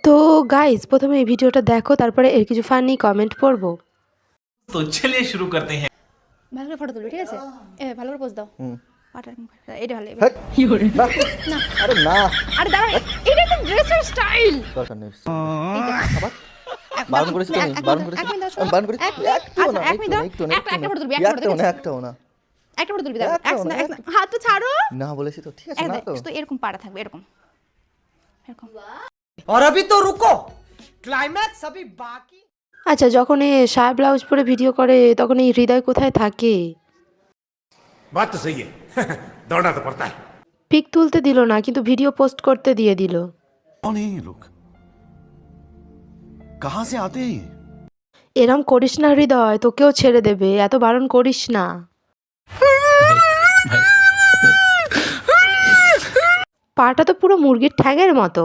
তো গাইস প্রথমে এই ভিডিওটা দেখো, তারপরে এর কিছু ফানি কমেন্ট পড়বো। तो चलिए शुरू करते हैं। ভালো করে ফটো তুলবি, ঠিক আছে? ভালো করে পোজ দাও। পাটা এটা ভালো হ্যাট, না, না আরে না, আরে দাঁড়া, এটা একটা ড্রেসের স্টাইল। দরকার নেই। এইটা আবার বারণ করেছি তো, বারণ করেছি, আমি বারণ করেছি। একটুও না, একটু না, একটা ফটো তুলবি, একটা ফটো একটাও তুলবি, না, একটাও না, একটা ফটো তুলবি, দাঁড়া, একটাও না, হাত তো ছাড়ো। না বলেছি তো, ঠিক আছে না তো। তো এরকম পাড়া থাকবে, এরকম এরকম। और अभी तो रुको, क्लाइमैक्स अभी बाकी। আচ্ছা, যখন এ শার্ট ব্লাউজ পরে ভিডিও করে তখন এই হৃদয় কোথায় থাকে? बात तो सही है दौड़ना तो पड़ता है। পিক তুলতে দিল না, কিন্তু ভিডিও পোস্ট করতে দিয়ে দিল। कौन है ये लोग? कहाँ से आते हैं ये? এরম করিস না হৃদয়, তোকেও ছেড়ে দেবে, এত বারণ করিস না। পাটা তো পুরো মুরগির ঠ্যাঙের মতো।